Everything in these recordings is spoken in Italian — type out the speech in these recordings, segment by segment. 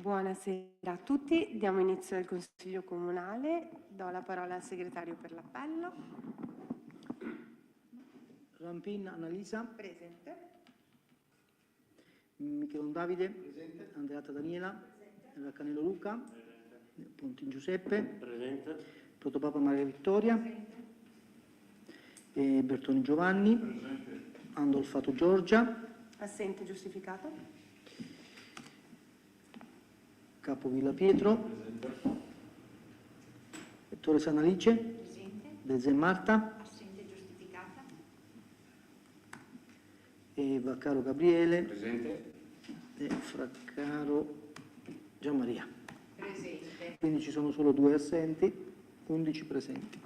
Buonasera a tutti, diamo inizio al Consiglio Comunale. Do la parola al segretario per l'appello. Rampin Annalisa. Presente. Michelon Davide. Presente. Andreatta Daniela. Presente. Raccanello Luca. Presente. Pontin Giuseppe. Presente. Protopapa Maria Vittoria. Presente. Bertoni Giovanni. Presente. Andolfato Giorgia. Assente, giustificato. Capovilla Pietro. Presente. Torres Annalice. Presente. Bezen Marta. Assente, giustificata. E Vaccaro Gabriele. Presente. E Fraccaro Gianmaria. Presente. Quindi ci sono solo 2 assenti, 11 presenti.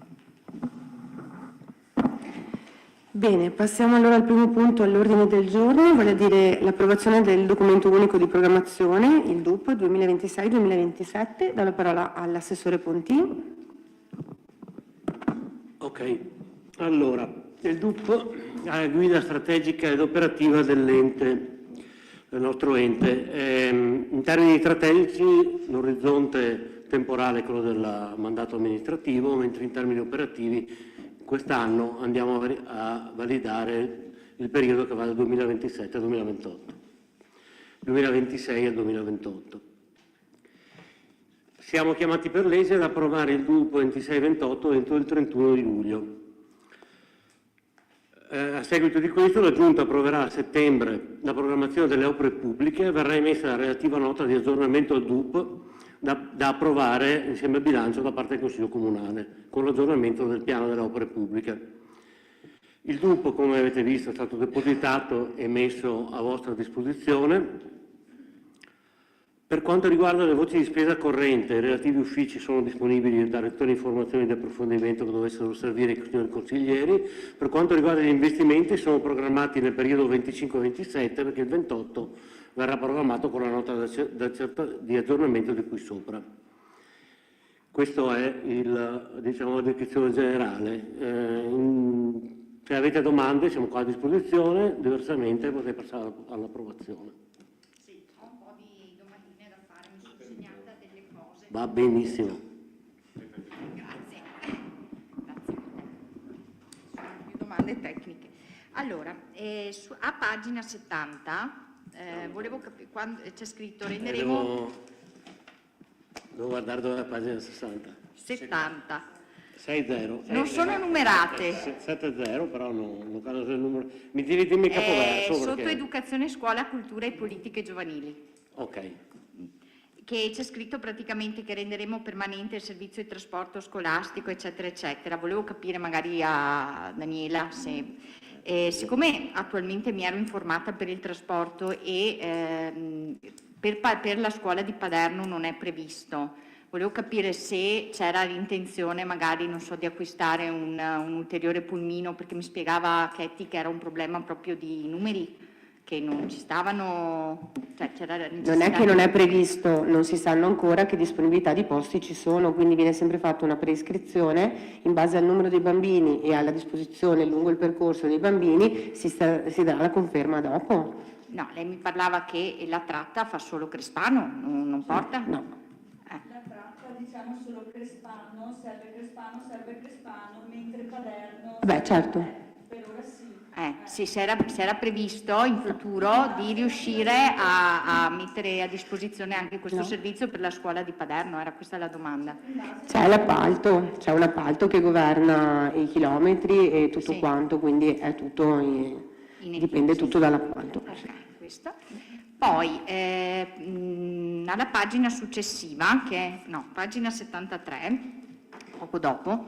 Bene, passiamo allora al primo punto all'ordine del giorno, vale a dire l'approvazione del documento unico di programmazione, il DUP 2026-2027. Do la parola all'assessore Pontin. Ok, allora, il DUP è la guida strategica ed operativa dell'ente, del nostro ente. In termini strategici l'orizzonte temporale è quello del mandato amministrativo, mentre in termini operativi quest'anno andiamo a validare il periodo che va dal 2027 al 2028, 2026 al 2028. Siamo chiamati per legge ad approvare il DUP 26-28 entro il 31 di luglio. A seguito di questo la Giunta approverà a settembre la programmazione delle opere pubbliche e verrà emessa la relativa nota di aggiornamento al DUP da approvare insieme al bilancio da parte del Consiglio Comunale, con l'aggiornamento del piano delle opere pubbliche. Il DUP, come avete visto, è stato depositato e messo a vostra disposizione. Per quanto riguarda le voci di spesa corrente, i relativi uffici sono disponibili a dare tutte le informazioni di approfondimento che dovessero servire ai signori consiglieri. Per quanto riguarda gli investimenti, sono programmati nel periodo 25-27, perché il 28 verrà programmato con la nota di aggiornamento di qui sopra. Questa è la descrizione generale. Se avete domande siamo qua a disposizione, diversamente potete passare all'approvazione. Sì, ho un po' di domandine da fare, mi sono segnata delle cose. Va benissimo. Grazie. Grazie. Sono più domande tecniche. Allora, a pagina 70, volevo capire, quando c'è scritto renderemo... Devo guardare dove è la pagina 60. 70. 6-0. Non sono numerate. 7-0, però non credo sia il numero. Dimmi il capoverso. Sotto perché... educazione, scuola, cultura e politiche giovanili. Ok. Che c'è scritto praticamente che renderemo permanente il servizio di trasporto scolastico, eccetera, eccetera. Volevo capire magari a Daniela se... siccome attualmente mi ero informata per il trasporto e per la scuola di Paderno non è previsto, volevo capire se c'era l'intenzione magari, non so, di acquistare un ulteriore pulmino, perché mi spiegava Chetti che era un problema proprio di numeri, che non ci stavano, cioè c'era la necessità. Non è che non è previsto, non si sanno ancora che disponibilità di posti ci sono, quindi viene sempre fatta una preiscrizione in base al numero dei bambini e alla disposizione lungo il percorso dei bambini, si darà la conferma dopo. No, lei mi parlava che la tratta fa solo Crespano, non porta? No. La tratta diciamo solo Crespano, serve Crespano, mentre Paderno... Beh, certo. Per ora sì. Sì, si era previsto in futuro di riuscire a mettere a disposizione anche questo servizio per la scuola di Paderno, era questa la domanda. C'è un appalto che governa i chilometri e tutto quanto, quindi è tutto dipende tutto dall'appalto. Ok, questo. Poi alla pagina successiva, pagina 73, poco dopo,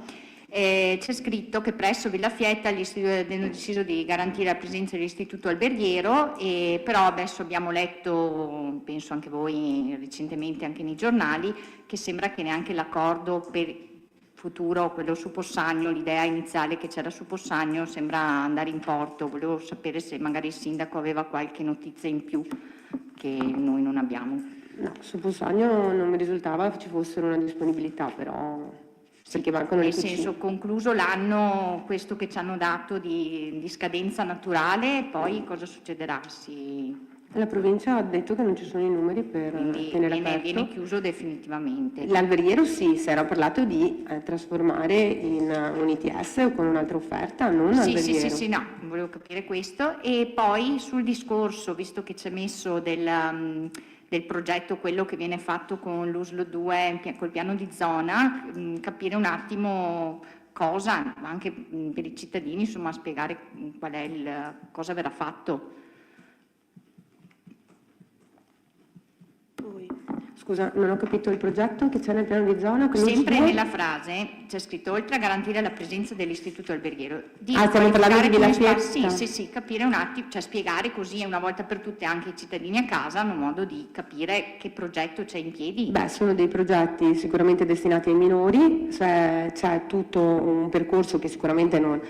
c'è scritto che presso Villafietta hanno deciso di garantire la presenza dell'istituto alberghiero, però adesso abbiamo letto, penso anche voi recentemente anche nei giornali, che sembra che neanche l'accordo per futuro, quello su Possagno, l'idea iniziale che c'era su Possagno sembra andare in porto. Volevo sapere se magari il sindaco aveva qualche notizia in più che noi non abbiamo. No, su Possagno non mi risultava ci fossero una disponibilità, però perché mancano le cucine. Nel senso, concluso l'anno, questo che ci hanno dato di scadenza naturale, poi cosa succederà? La provincia ha detto che non ci sono i numeri per quindi tenere aperto. viene chiuso definitivamente. L'alberghiero sì, si era parlato di trasformare in un ITS o con un'altra offerta, non Sì, alberghiero. sì, no, volevo capire questo. E poi sul discorso, visto che c'è messo del progetto, quello che viene fatto con l'USLO 2, col piano di zona, capire un attimo cosa, anche per i cittadini, insomma, spiegare qual è cosa verrà fatto. Scusa, non ho capito il progetto che c'è nel piano di zona. Sempre nella frase c'è scritto, oltre a garantire la presenza dell'istituto alberghiero, di stiamo parlando di Villa qualificare Fietta? sì, capire un attimo, cioè spiegare così una volta per tutte anche ai cittadini a casa hanno modo di capire che progetto c'è in piedi. Beh, sono dei progetti sicuramente destinati ai minori, c'è tutto un percorso che sicuramente non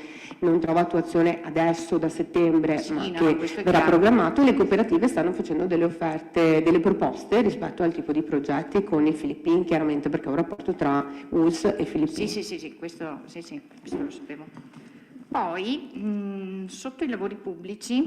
trova attuazione adesso da settembre, Sì, ma no, che questo è verrà chiaro. programmato, e le cooperative stanno facendo delle offerte, delle proposte rispetto al tipo di progetti con i filippini, chiaramente perché è un rapporto tra ULS e filippini. Sì, questo lo sapevo. Poi, sotto i lavori pubblici,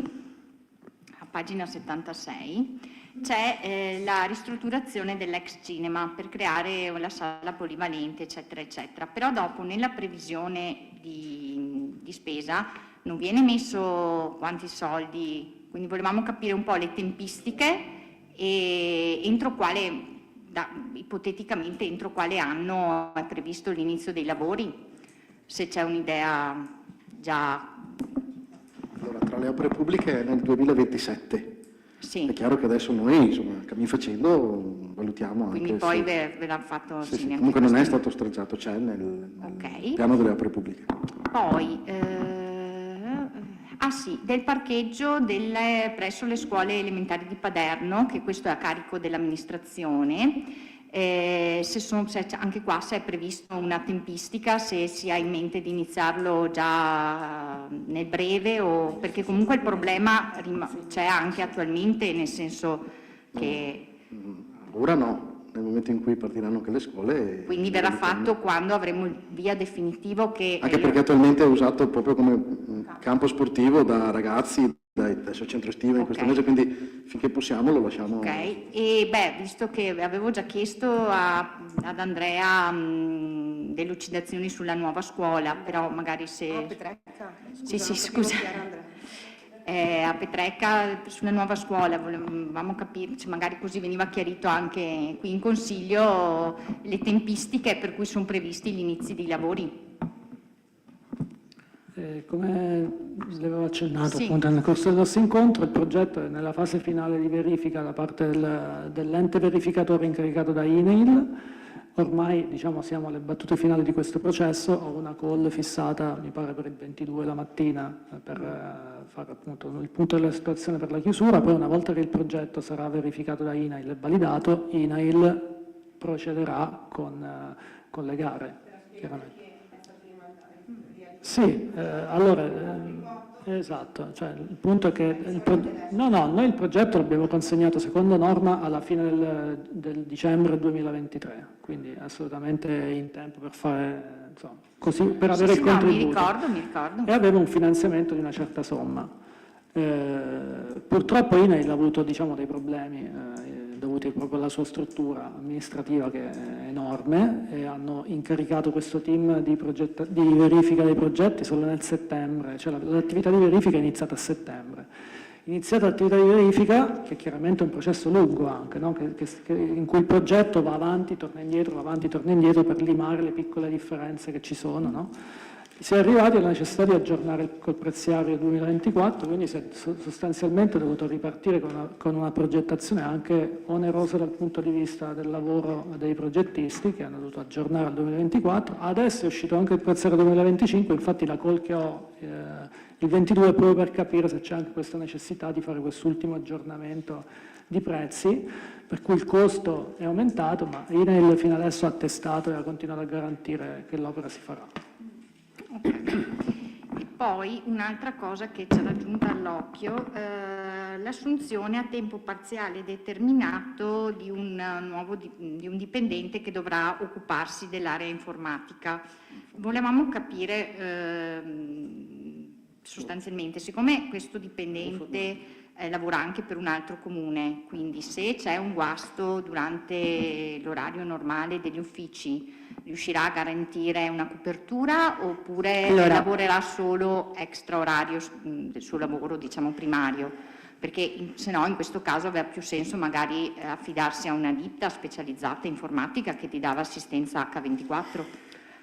a pagina 76, c'è la ristrutturazione dell'ex cinema per creare la sala polivalente, eccetera, eccetera. Però dopo, nella previsione di spesa, non viene messo quanti soldi, quindi volevamo capire un po' le tempistiche e ipoteticamente entro quale anno è previsto l'inizio dei lavori, se c'è un'idea già. Allora, tra le opere pubbliche è nel 2027. Sì. È chiaro che adesso noi, insomma, cammin facendo, valutiamo anche Quindi poi se... verrà fatto... Sì, sì. neanche Comunque non è questo. stato stralciato, c'è nel Ok. piano delle opere pubbliche. Poi, del parcheggio presso le scuole elementari di Paderno, che questo è a carico dell'amministrazione, anche qua se è previsto una tempistica, se si ha in mente di iniziarlo già nel breve, perché comunque il problema c'è anche attualmente, nel senso che... Ora no, nel momento in cui partiranno anche le scuole... Quindi verrà fatto quando avremo il via definitivo che... Anche perché attualmente è usato proprio come campo sportivo da ragazzi, adesso è centro estivo in questo mese, quindi finché possiamo lo lasciamo. Ok, e visto che avevo già chiesto ad Andrea delucidazioni sulla nuova scuola, però magari se... Petrecca? Sì, scusa. A Petrecca sulla nuova scuola volevamo capire, magari così veniva chiarito anche qui in Consiglio le tempistiche per cui sono previsti gli inizi dei lavori. Come le avevo accennato Sì. appunto nel corso del nostro incontro, il progetto è nella fase finale di verifica da parte dell'ente verificatore incaricato da INAIL. Ormai siamo alle battute finali di questo processo, ho una call fissata mi pare per il 22 la mattina per fare appunto il punto della situazione per la chiusura, poi una volta che il progetto sarà verificato da INAIL e validato, INAIL procederà con le gare. Chiaramente. Sì, esatto, cioè il punto è che noi il progetto l'abbiamo consegnato secondo norma alla fine del dicembre 2023, quindi assolutamente in tempo per fare, insomma, così per avere il contributo. Mi ricordo. E aveva un finanziamento di una certa somma. Purtroppo INAIL ha avuto dei problemi dovuti proprio alla sua struttura amministrativa che è enorme, e hanno incaricato questo team di verifica dei progetti solo nel settembre, cioè l'attività di verifica è iniziata a settembre. Iniziata l'attività di verifica, che chiaramente è un processo lungo anche, no? In cui il progetto va avanti, torna indietro per limare le piccole differenze che ci sono, no? Si è arrivati alla necessità di aggiornare col preziario 2024, quindi si è sostanzialmente dovuto ripartire con una progettazione anche onerosa dal punto di vista del lavoro dei progettisti, che hanno dovuto aggiornare al 2024. Adesso è uscito anche il preziario 2025, infatti la call che ho il 22 proprio per capire se c'è anche questa necessità di fare quest'ultimo aggiornamento di prezzi, per cui il costo è aumentato, ma INAIL fino adesso ha attestato e ha continuato a garantire che l'opera si farà. E poi un'altra cosa che ci era giunta all'occhio, l'assunzione a tempo parziale determinato di un dipendente che dovrà occuparsi dell'area informatica. Volevamo capire sostanzialmente, siccome questo dipendente lavora anche per un altro comune, quindi se c'è un guasto durante l'orario normale degli uffici, riuscirà a garantire una copertura oppure lavorerà solo extra orario del suo lavoro, diciamo, primario? Perché se no in questo caso aveva più senso magari affidarsi a una ditta specializzata informatica che ti dava assistenza H24.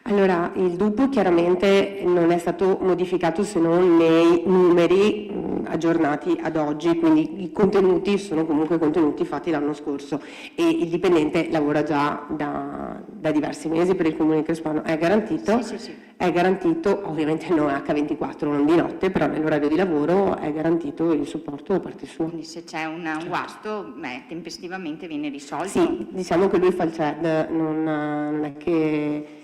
Allora, il DUP chiaramente non è stato modificato se non nei numeri aggiornati ad oggi, quindi i contenuti sono comunque contenuti fatti l'anno scorso e il dipendente lavora già da diversi mesi per il Comune di Crespano, è garantito, è garantito, ovviamente non H24, non di notte, però nell'orario di lavoro è garantito il supporto da parte sua. Quindi se c'è un guasto, tempestivamente viene risolto? Sì, diciamo che lui fa il CED, non è che...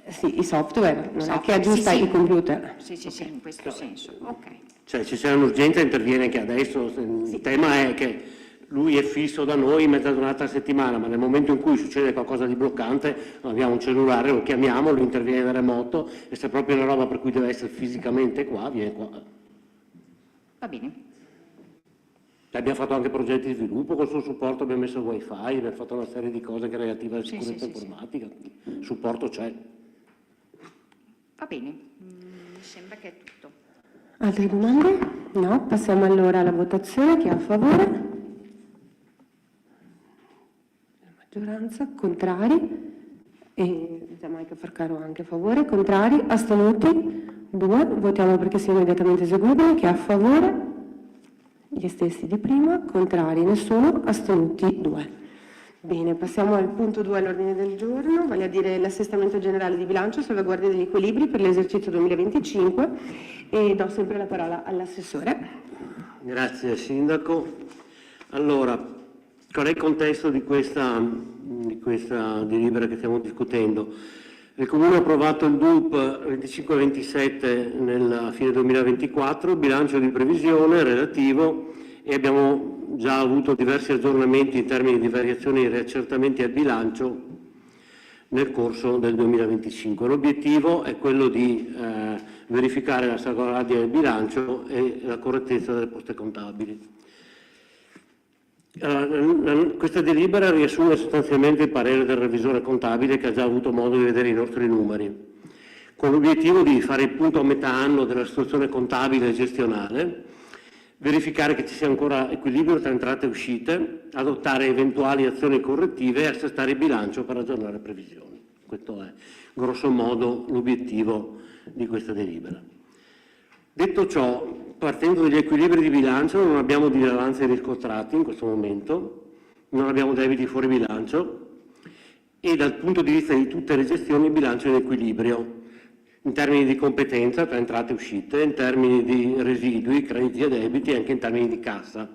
Sì, i software, non è che aggiusta i computer. Sì, in questo senso. Ok. Cioè, se c'è un'urgenza interviene anche adesso. Il tema è che lui è fisso da noi mezza giornata a settimana, ma nel momento in cui succede qualcosa di bloccante, abbiamo un cellulare, lo chiamiamo, lui interviene da remoto e se è proprio una roba per cui deve essere fisicamente qua, viene qua. Va bene. Abbiamo fatto anche progetti di sviluppo, col suo supporto abbiamo messo il wifi, abbiamo fatto una serie di cose relative alla sicurezza informatica. Il supporto c'è. Va bene, mi sembra che è tutto. Altre domande? No? Passiamo allora alla votazione. Chi è a favore? La maggioranza. Contrari? E Gianmaica Farcaro anche a favore. Contrari? Astenuti? 2. Votiamo perché sia immediatamente eseguibile. Chi è a favore? Gli stessi di prima. Contrari? Nessuno. Astenuti? 2. Bene, passiamo al punto 2 all'ordine del giorno, vale a dire l'assestamento generale di bilancio, salvaguardia degli equilibri per l'esercizio 2025 e do sempre la parola all'assessore. Grazie Sindaco. Allora, qual è il contesto di questa delibera che stiamo discutendo? Il Comune ha approvato il DUP 25-27 nella fine 2024, bilancio di previsione relativo e abbiamo già avuto diversi aggiornamenti in termini di variazioni e riaccertamenti al bilancio nel corso del 2025. L'obiettivo è quello di verificare la salvaguardia del bilancio e la correttezza delle poste contabili. Questa delibera riassume sostanzialmente il parere del revisore contabile che ha già avuto modo di vedere i nostri numeri, con l'obiettivo di fare il punto a metà anno della situazione contabile e gestionale, verificare che ci sia ancora equilibrio tra entrate e uscite, adottare eventuali azioni correttive e assestare il bilancio per aggiornare previsioni. Questo è grosso modo l'obiettivo di questa delibera. Detto ciò, partendo dagli equilibri di bilancio non abbiamo disavanzi riscontrati in questo momento, non abbiamo debiti fuori bilancio e dal punto di vista di tutte le gestioni il bilancio è in equilibrio. In termini di competenza tra entrate e uscite, in termini di residui, crediti e debiti e anche in termini di cassa.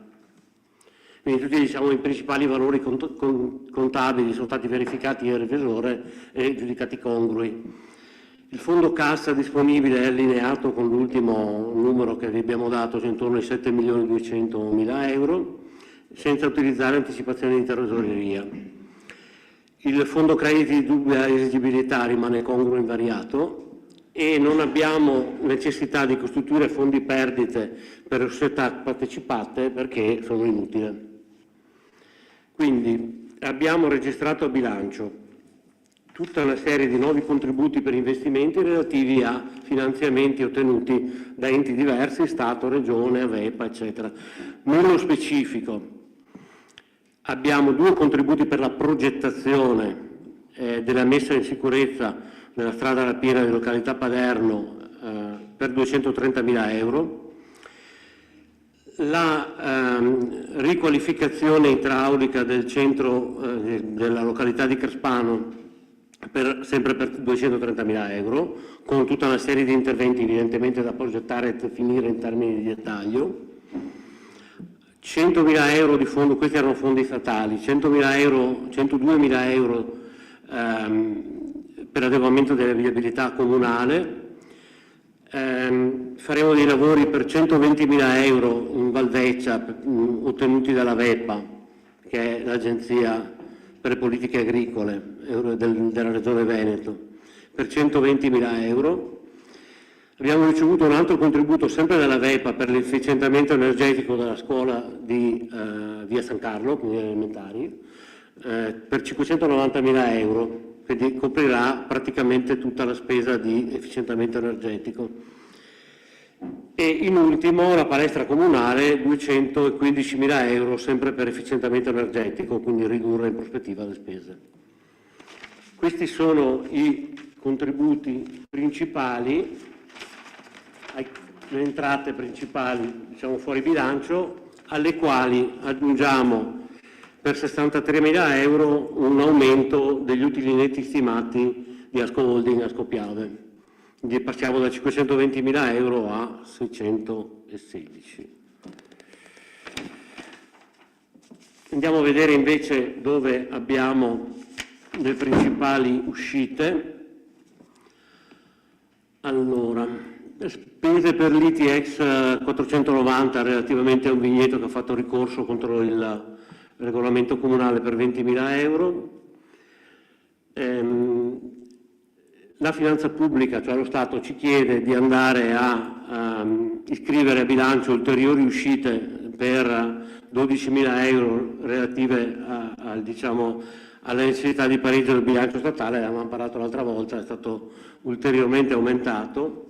Quindi tutti i principali valori contabili sono stati verificati dal revisore e giudicati congrui. Il fondo cassa disponibile è allineato con l'ultimo numero che vi abbiamo dato, cioè intorno ai 7.200.000 euro, senza utilizzare anticipazioni di tesoreria. Il fondo crediti di dubbia esigibilità rimane congruo e invariato, e non abbiamo necessità di costituire fondi perdite per società partecipate perché sono inutili. Quindi abbiamo registrato a bilancio tutta una serie di nuovi contributi per investimenti relativi a finanziamenti ottenuti da enti diversi, Stato, Regione, Avepa, eccetera. Nello specifico abbiamo 2 contributi per la progettazione della messa in sicurezza nella strada alla Piena di località Paderno per 230.000 euro, la riqualificazione idraulica del centro della località di Crespano sempre per 230.000 euro, con tutta una serie di interventi evidentemente da progettare e definire in termini di dettaglio. 100.000 euro di fondo, questi erano fondi statali, 102.000 euro per adeguamento della viabilità comunale, faremo dei lavori per 120.000 euro in Valveccia ottenuti dalla VEPA, che è l'agenzia per le politiche agricole della Regione Veneto, per 120.000 euro. Abbiamo ricevuto un altro contributo sempre dalla VEPA per l'efficientamento energetico della scuola di via San Carlo, quindi elementari, per 590.000 euro, quindi coprirà praticamente tutta la spesa di efficientamento energetico. E in ultimo la palestra comunale 215.000 euro sempre per efficientamento energetico, quindi ridurre in prospettiva le spese. Questi sono i contributi principali, le entrate principali, diciamo fuori bilancio, alle quali aggiungiamo per 63.000 euro un aumento degli utili netti stimati di Asco Holding e Asco Piave. Quindi passiamo da 520.000 euro a 616. Andiamo a vedere invece dove abbiamo le principali uscite. Allora, spese per l'ITX 490 relativamente a un vigneto che ha fatto ricorso contro il regolamento comunale per 20.000 euro. La finanza pubblica, cioè lo Stato, ci chiede di andare a iscrivere a bilancio ulteriori uscite per 12.000 euro relative alla necessità di pareggio del bilancio statale. L'abbiamo parlato l'altra volta, è stato ulteriormente aumentato.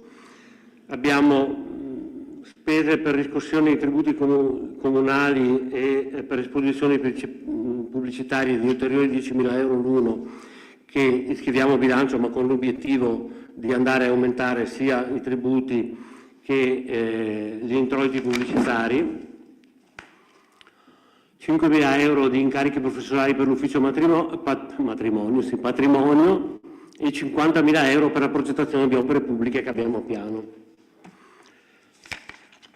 Abbiamo spese per riscossione di tributi comunali e per esposizioni pubblicitarie di ulteriori 10.000 euro l'uno, che iscriviamo a bilancio ma con l'obiettivo di andare a aumentare sia i tributi che gli introiti pubblicitari. 5.000 euro di incarichi professionali per l'ufficio patrimonio e 50.000 euro per la progettazione di opere pubbliche che abbiamo a piano.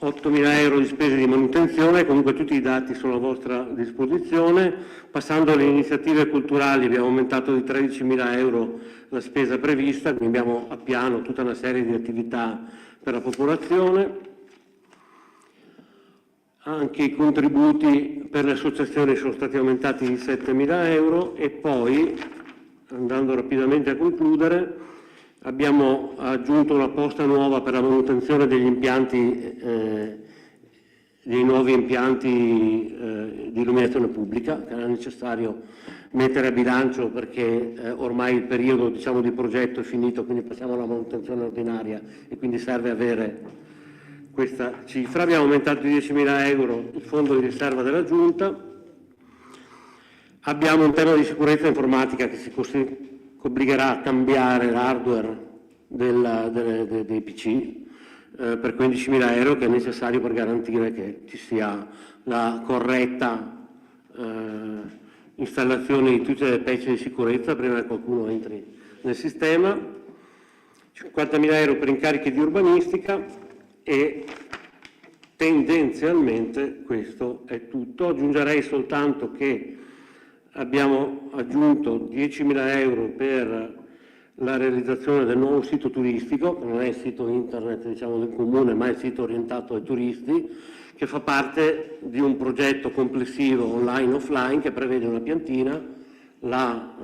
8.000 euro di spese di manutenzione, comunque tutti i dati sono a vostra disposizione. Passando alle iniziative culturali abbiamo aumentato di 13.000 euro la spesa prevista, quindi abbiamo a piano tutta una serie di attività per la popolazione. Anche i contributi per le associazioni sono stati aumentati di 7.000 euro e poi, andando rapidamente a concludere, abbiamo aggiunto una posta nuova per la manutenzione degli impianti, dei nuovi impianti di illuminazione pubblica, che era necessario mettere a bilancio perché ormai il periodo di progetto è finito, quindi passiamo alla manutenzione ordinaria e quindi serve avere questa cifra. Abbiamo aumentato di 10.000 euro il fondo di riserva della Giunta. Abbiamo un tema di sicurezza informatica che ci obbligherà a cambiare l'hardware dei PC per 15.000 euro, che è necessario per garantire che ci sia la corretta installazione di tutte le patch di sicurezza prima che qualcuno entri nel sistema. 50.000 euro per incarichi di urbanistica e tendenzialmente questo è tutto. Aggiungerei soltanto che abbiamo aggiunto 10.000 euro per la realizzazione del nuovo sito turistico, che non è il sito internet del comune, ma è il sito orientato ai turisti, che fa parte di un progetto complessivo online e offline che prevede una piantina, la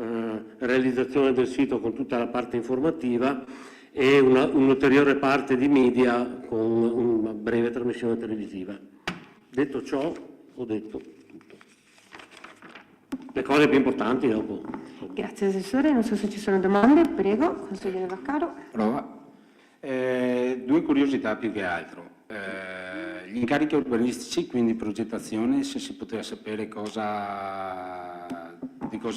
realizzazione del sito con tutta la parte informativa e un'ulteriore parte di media con una breve trasmissione televisiva. Detto ciò, ho detto tutto. Le cose più importanti dopo. Grazie Assessore, non so se ci sono domande, prego, consigliere Vaccaro. Prova. Due curiosità più che altro. Gli incarichi urbanistici, quindi progettazione, se si poteva sapere di cosa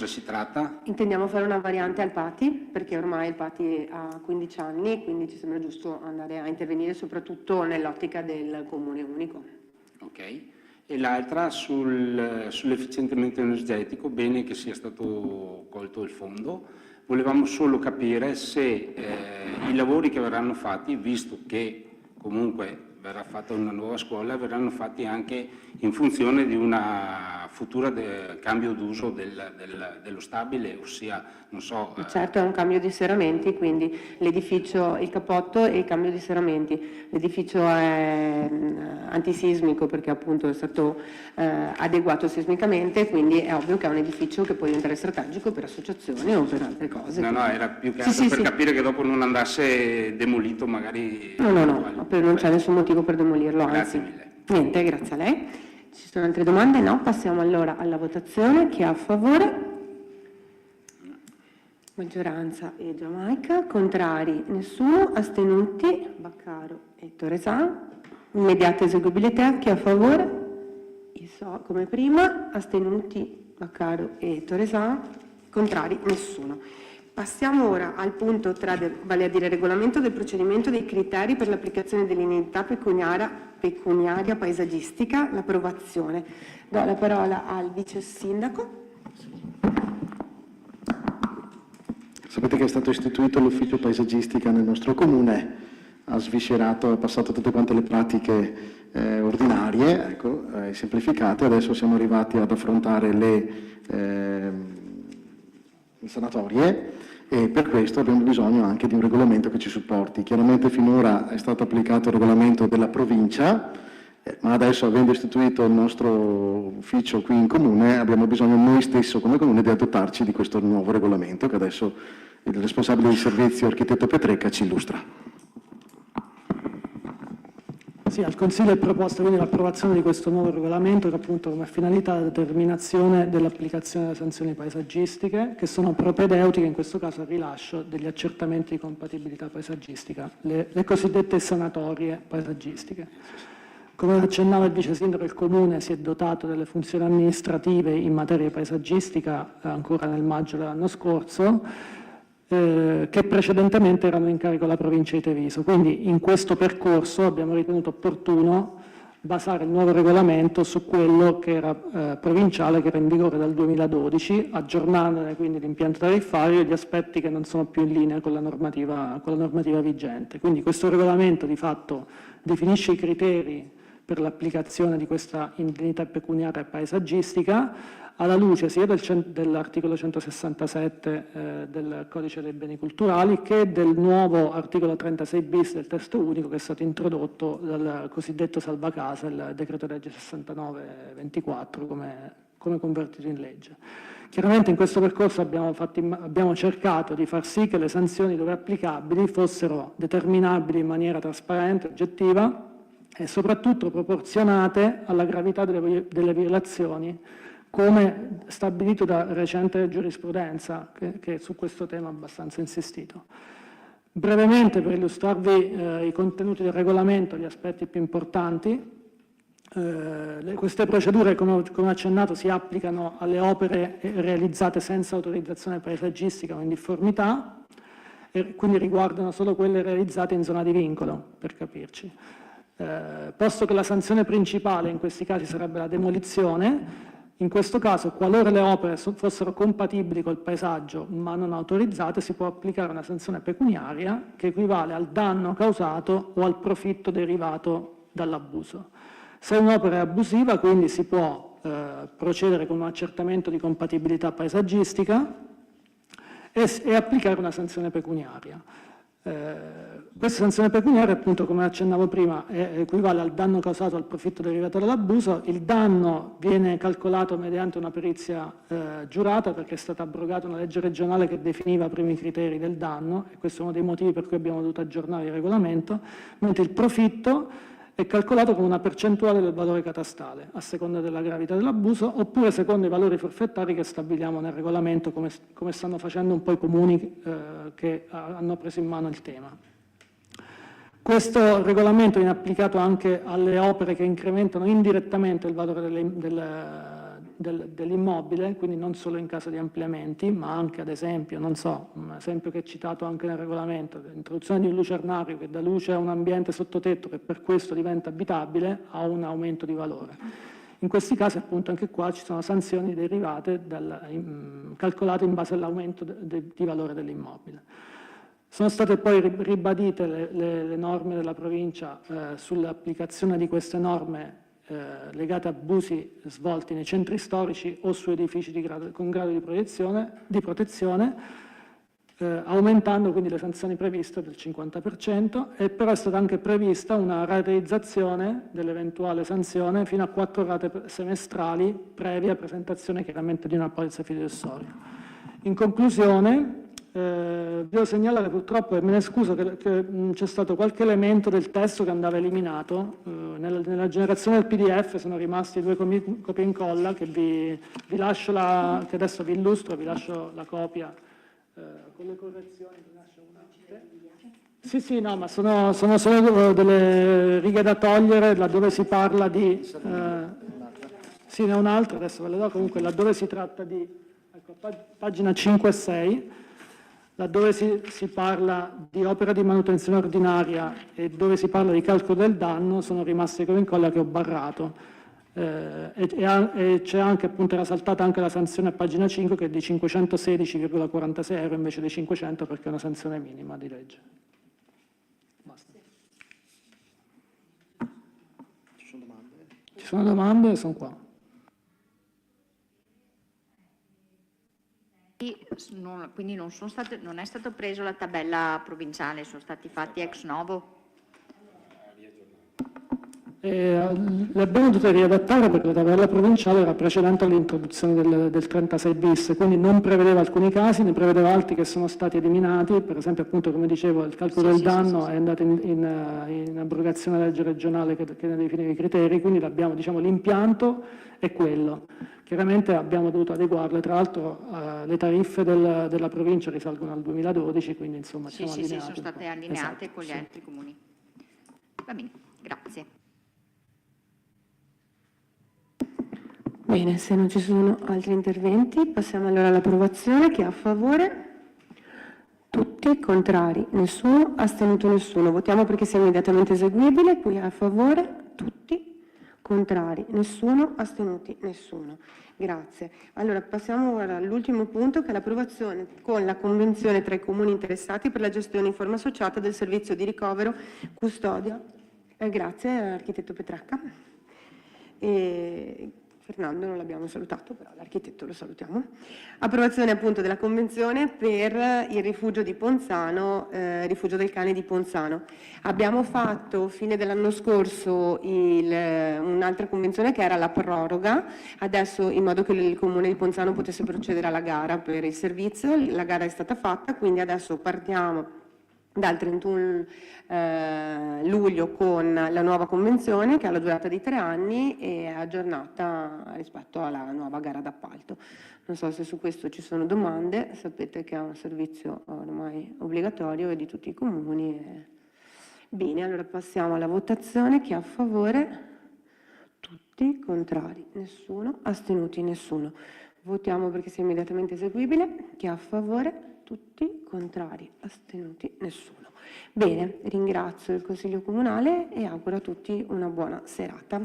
si tratta? Intendiamo fare una variante al PATI, perché ormai il PATI ha 15 anni e quindi ci sembra giusto andare a intervenire soprattutto nell'ottica del comune unico. Ok. E l'altra sull'efficientamento energetico, bene che sia stato colto il fondo. Volevamo solo capire se i lavori che verranno fatti, visto che comunque verrà fatta una nuova scuola, verranno fatti anche in funzione di una futura cambio d'uso dello stabile, ossia, non so... Certo, è un cambio di serramenti, quindi l'edificio, il cappotto e il cambio di serramenti. L'edificio è antisismico perché appunto è stato adeguato sismicamente, quindi è ovvio che è un edificio che può diventare strategico per associazioni o per altre cose. No, era più che altro per capire che dopo non andasse demolito magari... No, non c'è nessun motivo per demolirlo, Grazie anzi. mille. Niente, grazie a lei. Ci sono altre domande? No? Passiamo allora alla votazione. Chi è a favore? Maggioranza e Giamaica. Contrari? Nessuno. Astenuti? Baccaro e Toresan. Immediata eseguibilità. Chi è a favore? Iso come prima. Astenuti? Baccaro e Toresan. Contrari? Nessuno. Passiamo ora al punto 3, vale a dire regolamento del procedimento dei criteri per l'applicazione dell'indennità pecuniaria paesaggistica, l'approvazione. Do la parola al vice sindaco. Sapete che è stato istituito l'ufficio paesaggistica nel nostro comune, ha sviscerato, ha passato tutte quante le pratiche ordinarie, ecco, semplificate, adesso siamo arrivati ad affrontare le sanatorie e per questo abbiamo bisogno anche di un regolamento che ci supporti. Chiaramente finora è stato applicato il regolamento della provincia, ma adesso, avendo istituito il nostro ufficio qui in comune, abbiamo bisogno noi stessi come comune di adottarci di questo nuovo regolamento che adesso il responsabile di servizio architetto Petrecca ci illustra. Sì, al Consiglio è proposta quindi l'approvazione di questo nuovo regolamento che appunto come finalità la determinazione dell'applicazione delle sanzioni paesaggistiche che sono propedeutiche in questo caso al rilascio degli accertamenti di compatibilità paesaggistica, le cosiddette sanatorie paesaggistiche. Come accennava il vice sindaco, il Comune si è dotato delle funzioni amministrative in materia paesaggistica ancora nel maggio dell'anno scorso, che precedentemente erano in carico alla provincia di Treviso. Quindi in questo percorso abbiamo ritenuto opportuno basare il nuovo regolamento su quello che era provinciale, che era in vigore dal 2012, aggiornandone quindi l'impianto tariffario e gli aspetti che non sono più in linea con la normativa vigente. Quindi questo regolamento di fatto definisce i criteri per l'applicazione di questa indennità pecuniaria paesaggistica alla luce sia dell'articolo 167 del Codice dei Beni Culturali che del nuovo articolo 36 bis del testo unico che è stato introdotto dal cosiddetto salvacasa, il decreto legge 69-24 come convertito in legge. Chiaramente in questo percorso abbiamo cercato di far sì che le sanzioni dove applicabili fossero determinabili in maniera trasparente, oggettiva e soprattutto proporzionate alla gravità delle violazioni, come stabilito da recente giurisprudenza che su questo tema ha abbastanza insistito. Brevemente, per illustrarvi i contenuti del regolamento, gli aspetti più importanti, queste procedure, come accennato, si applicano alle opere realizzate senza autorizzazione paesaggistica o in difformità, e quindi riguardano solo quelle realizzate in zona di vincolo, per capirci. Posto che la sanzione principale in questi casi sarebbe la demolizione, in questo caso, qualora le opere fossero compatibili col paesaggio ma non autorizzate, si può applicare una sanzione pecuniaria che equivale al danno causato o al profitto derivato dall'abuso. Se un'opera è abusiva, quindi si può procedere con un accertamento di compatibilità paesaggistica e applicare una sanzione pecuniaria. Questa sanzione pecuniaria, appunto, come accennavo prima, equivale al danno causato al profitto derivato dall'abuso. Il danno viene calcolato mediante una perizia giurata, perché è stata abrogata una legge regionale che definiva prima i criteri del danno, e questo è uno dei motivi per cui abbiamo dovuto aggiornare il regolamento, mentre il profitto è calcolato con una percentuale del valore catastale, a seconda della gravità dell'abuso, oppure secondo i valori forfettari che stabiliamo nel regolamento, come stanno facendo un po' i comuni che hanno preso in mano il tema. Questo regolamento viene applicato anche alle opere che incrementano indirettamente il valore dell'immobile, quindi non solo in caso di ampliamenti, ma anche ad esempio, non so, un esempio che è citato anche nel regolamento, l'introduzione di un lucernario che dà luce a un ambiente sottotetto che per questo diventa abitabile, ha un aumento di valore. In questi casi appunto anche qua ci sono sanzioni derivate calcolate in base all'aumento di valore dell'immobile. Sono state poi ribadite le norme della provincia sull'applicazione di queste norme legate a abusi svolti nei centri storici o su edifici con grado di protezione, aumentando quindi le sanzioni previste del 50%, e però è stata anche prevista una rateizzazione dell'eventuale sanzione fino a 4 rate semestrali, previa presentazione chiaramente di una polizza fideiussoria. In conclusione, devo segnalare purtroppo, e me ne scuso, che c'è stato qualche elemento del testo che andava eliminato. Nella generazione del PDF sono rimasti 2 copia e incolla che vi lascio che adesso vi illustro, vi lascio la copia con le correzioni. Sì, no, ma sono solo delle righe da togliere laddove si parla di... sì, ne ho un'altra, adesso ve le do, comunque laddove si tratta di... Ecco, pagina 5 e 6, laddove si parla di opera di manutenzione ordinaria e dove si parla di calcolo del danno, sono rimasti come incolla che ho barrato. E c'è anche, appunto, era saltata anche la sanzione a pagina 5 che è di 516,46 euro invece di 500, perché è una sanzione minima di legge. Basta. Ci sono domande? Sono qua. Quindi non è stato preso la tabella provinciale, sono stati fatti ex novo? Le abbiamo dovute riadattare perché la tabella provinciale era precedente all'introduzione del 36 bis, quindi non prevedeva alcuni casi, ne prevedeva altri che sono stati eliminati. Per esempio, appunto, come dicevo, il calcolo del danno è andato in abrogazione della legge regionale che ne definiva i criteri, quindi diciamo, l'impianto è quello. Chiaramente abbiamo dovuto adeguarle, tra l'altro le tariffe della provincia risalgono al 2012, quindi insomma siamo allineati. Sì, sono state allineate, esatto, con gli altri comuni. Va bene, grazie. Bene, se non ci sono altri interventi, passiamo allora all'approvazione. Chi è a favore? Tutti, contrari, nessuno, astenuto nessuno. Votiamo perché sia immediatamente eseguibile. Qui è a favore? Tutti, contrari, nessuno, astenuti, nessuno. Grazie. Allora passiamo all'ultimo punto, che è l'approvazione con la convenzione tra i comuni interessati per la gestione in forma associata del servizio di ricovero custodia. Grazie, architetto Petracca. Fernando non l'abbiamo salutato, però l'architetto lo salutiamo. Approvazione appunto della convenzione per il rifugio di Ponzano, rifugio del cane di Ponzano. Abbiamo fatto fine dell'anno scorso un'altra convenzione che era la proroga, adesso in modo che il comune di Ponzano potesse procedere alla gara per il servizio. La gara è stata fatta, quindi adesso partiamo dal 31 luglio con la nuova convenzione che ha la durata di 3 anni e è aggiornata rispetto alla nuova gara d'appalto. Non so se su questo ci sono domande, sapete che è un servizio ormai obbligatorio e di tutti i comuni. Bene, allora passiamo alla votazione. Chi è a favore? Tutti, contrari, nessuno, astenuti, nessuno. Votiamo perché sia immediatamente eseguibile. Chi è a favore? Tutti, contrari, astenuti, nessuno. Bene, ringrazio il Consiglio Comunale e auguro a tutti una buona serata.